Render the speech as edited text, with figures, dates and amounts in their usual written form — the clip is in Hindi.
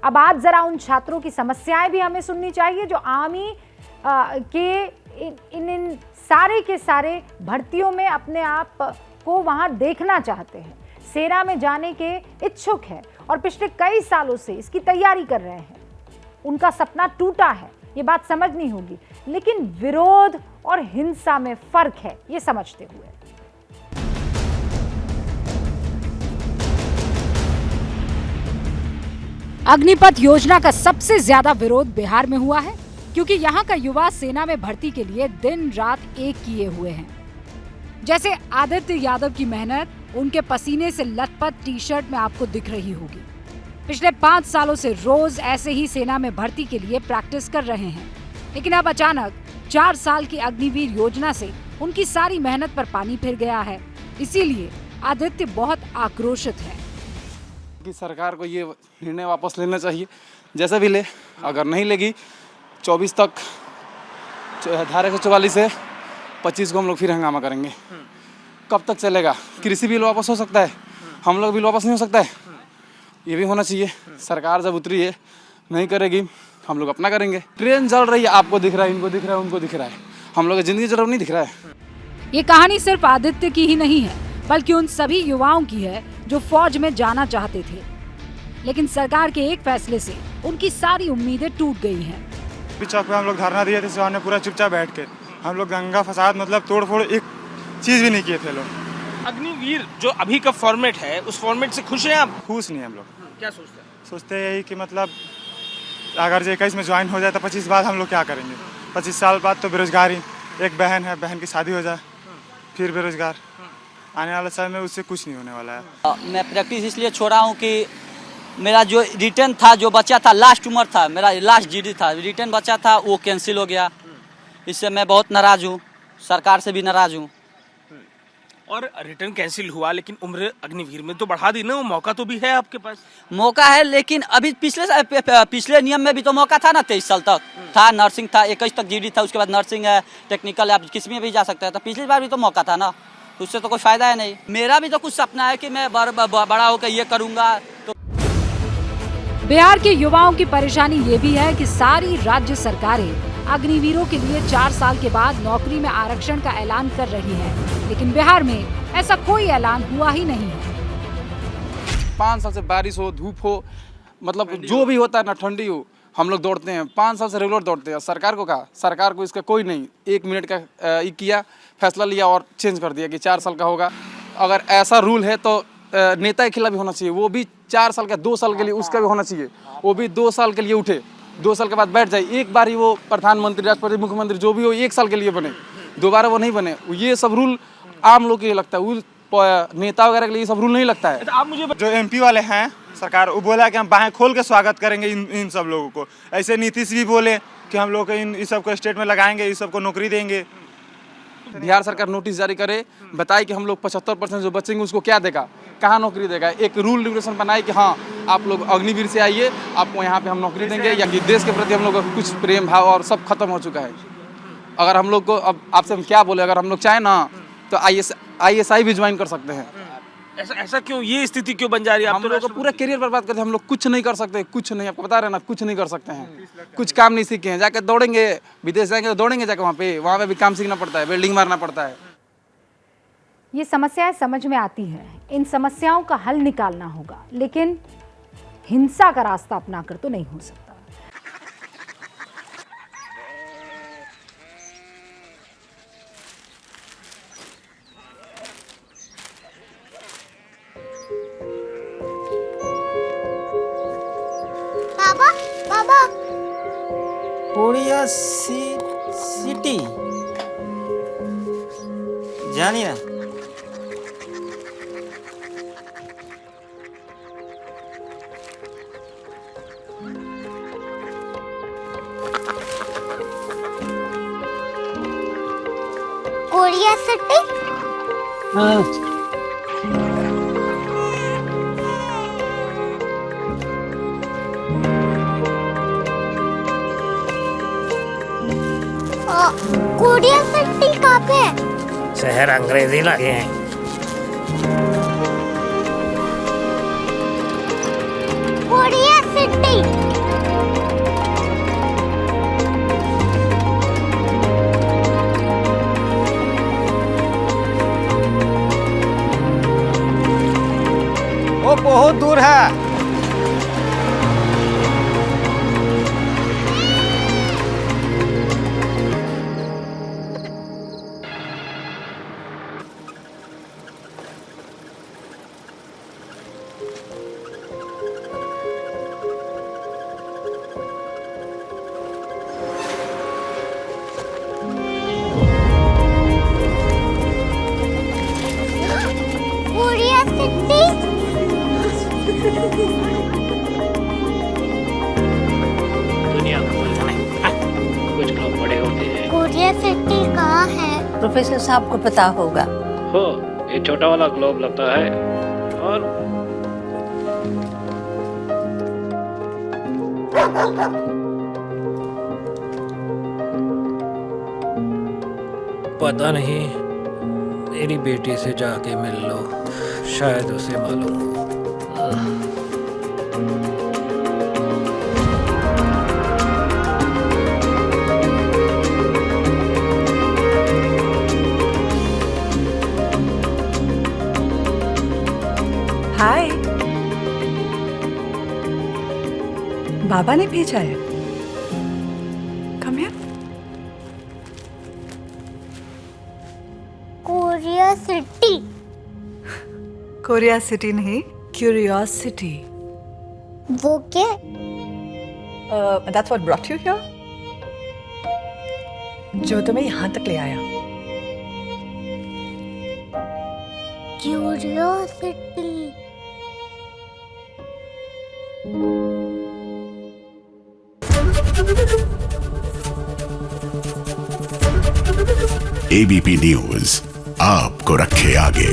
अब आज जरा उन छात्रों की समस्याएं भी हमें सुननी चाहिए जो आर्मी के इन सारे के सारे भर्तियों में अपने आप को वहां देखना चाहते हैं, सेना में जाने के इच्छुक है और पिछले कई सालों से इसकी तैयारी कर रहे हैं। उनका सपना टूटा है, ये बात समझनी होगी, लेकिन विरोध और हिंसा में फर्क है, ये समझते हुए। अग्निपथ योजना का सबसे ज्यादा विरोध बिहार में हुआ है, क्योंकि यहाँ का युवा सेना में भर्ती के लिए दिन रात एक किए हुए हैं। जैसे आदित्य यादव की मेहनत उनके पसीने से लथपथ टी शर्ट में आपको दिख रही होगी। पिछले 5 सालों से रोज ऐसे ही सेना में भर्ती के लिए प्रैक्टिस कर रहे हैं, लेकिन अब अचानक 4 साल की अग्निवीर योजना से उनकी सारी मेहनत पर पानी फिर गया है। इसीलिए आदित्य बहुत आक्रोशित है कि सरकार को ये निर्णय वापस लेना चाहिए, जैसे भी ले। अगर नहीं लेगी 24 तक, धारा 144 से 25 को हम लोग फिर हंगामा करेंगे। कब तक चलेगा? कृषि बिल वापस हो सकता है, हम लोग बिल वापस नहीं हो सकता है, ये भी होना चाहिए। सरकार जब उतरी है नहीं करेगी, हम लोग अपना करेंगे। ट्रेन जल रही है, आपको दिख रहा है, इनको दिख रहा है, उनको दिख रहा है, हम लोग की जिंदगी जल नहीं दिख रहा है। ये कहानी सिर्फ आदित्य की ही नहीं है, बल्कि उन सभी युवाओं की है जो फौज में जाना चाहते थे, लेकिन सरकार के एक फैसले से उनकी सारी उम्मीदें टूट गई हैं। चौक पे हम लोग धरना दिए थे, जवान ने पूरा चुपचाप बैठ के, हम लोग दंगा फसाद मतलब तोड़ फोड़ एक चीज भी नहीं किए थे लोग। अग्निवीर जो अभी का फॉर्मेट है, उस फॉर्मेट से खुश हैं आप? खुश नहीं हम लोग। क्या सोचते हैं? सोचते हैं यही कि मतलब अगर 21 में ज्वाइन हो जाए तो 25 बाद हम लोग क्या करेंगे? 25 साल बाद तो बेरोजगारी। एक बहन है, बहन की शादी हो जाए फिर बेरोजगार। आने वाले समय में उससे कुछ नहीं होने वाला है। मैं प्रैक्टिस इसलिए छोड़ा हूँ कि मेरा जो रिटर्न था, जो बचा था, लास्ट उम्र था, मेरा लास्ट जीडी था, रिटर्न बचा था, वो कैंसिल हो गया। इससे मैं बहुत नाराज हूँ, सरकार से भी नाराज हूँ। और रिटर्न कैंसिल हुआ, लेकिन उम्र अग्निवीर में तो बढ़ा दी ना, वो मौका तो भी है आपके पास। मौका है, लेकिन अभी पिछले नियम में भी तो मौका था ना। 23 साल तक था, नर्सिंग था, 21 तक जीडी था, उसके बाद नर्सिंग है, टेक्निकल है, आप किसी में भी जा सकते हैं। तो पिछली बार भी तो मौका था ना, उससे तो कोई फायदा है नहीं। मेरा भी तो कुछ सपना है कि मैं बड़ा होकर ये करूँगा। तो बिहार के युवाओं की परेशानी ये भी है कि सारी राज्य सरकारें अग्निवीरों के लिए 4 साल के बाद नौकरी में आरक्षण का ऐलान कर रही हैं, लेकिन बिहार में ऐसा कोई ऐलान हुआ ही नहीं है। 5 साल से बारिश हो, धूप हो, मतलब जो भी होता है ना, ठंडी हो, हम लोग दौड़ते हैं। 5 साल से रेगुलर दौड़ते हैं। सरकार को कहा, सरकार को इसका कोई नहीं, 1 मिनट का किया, फैसला लिया और चेंज कर दिया कि 4 साल का होगा। अगर ऐसा रूल है तो नेता के खिलाफ भी होना चाहिए, वो भी 4 साल का, 2 साल के लिए उसका भी होना चाहिए। वो भी 2 साल के लिए उठे, 2 साल के बाद बैठ जाए। एक बार ही वो प्रधानमंत्री, राष्ट्रपति, मुख्यमंत्री जो भी हो 1 साल के लिए बने, दोबारा वो नहीं बने। ये सब रूल आम लोग के लिए लगता है, नेता वगैरह के लिए सब रूल नहीं लगता है। आप मुझे जो MP वाले हैं सरकार, वो बोला कि हम बाहें खोल के स्वागत करेंगे इन सब लोगों को। ऐसे नीतीश भी बोले कि हम लोग इन सब को स्टेट में लगाएंगे, इस सबको नौकरी देंगे। बिहार सरकार नोटिस जारी करे, बताए कि हम लोग 75% जो बचेंगे उसको क्या देगा, कहाँ नौकरी देगा। एक रूल रेगुलेशन बनाए कि हाँ आप लोग अग्निवीर से आइए, आपको यहाँ पे हम नौकरी देंगे। या कि देश के प्रति हम लोग का कुछ प्रेम भाव और सब खत्म हो चुका है। अगर हम लोग को, अब आपसे हम क्या बोले, अगर हम लोग चाहें ना तो ISI भी ज्वाइन कर सकते हैं। ऐसा क्यों, ये स्थिति क्यों बन जा रही है? हम लोग को पूरा करियर बर्बाद करते हैं। हम लोग कुछ नहीं कर सकते, कुछ नहीं, आपको बता रहे ना, कुछ नहीं कर सकते हैं। कुछ काम नहीं सीखे हैं, जाके दौड़ेंगे, विदेश जाएंगे तो दौड़ेंगे जाके, वहाँ पे भी काम सीखना पड़ता है, वेल्डिंग मारना पड़ता है। ये समस्याएं समझ में आती हैं, इन समस्याओं का हल निकालना होगा, लेकिन हिंसा का रास्ता अपनाकर तो नहीं हो सकता। बाबा बाबा, कोरिया सिटी जानिए। Korea city? हाँ। कोरिया सिटी कहाँ पे है? शहर अंग्रेजी लगे हैं। Korea city. कोरिया सिटी कहाँ है? प्रोफेसर साहब को पता होगा। हो, ये छोटा वाला ग्लोब लगता है। और पता नहीं, मेरी बेटी से जाके मिल लो, शायद उसे मालूम हो। हाय, बाबा ने भेजा है। Come here. Korea city. Korea city नहीं, क्यूरियोसिटी। वो क्या? That's what brought you here? जो तुम्हें यहाँ तक ले आया। क्यूरियोसिटी। एबीपी न्यूज आपको रखे आगे।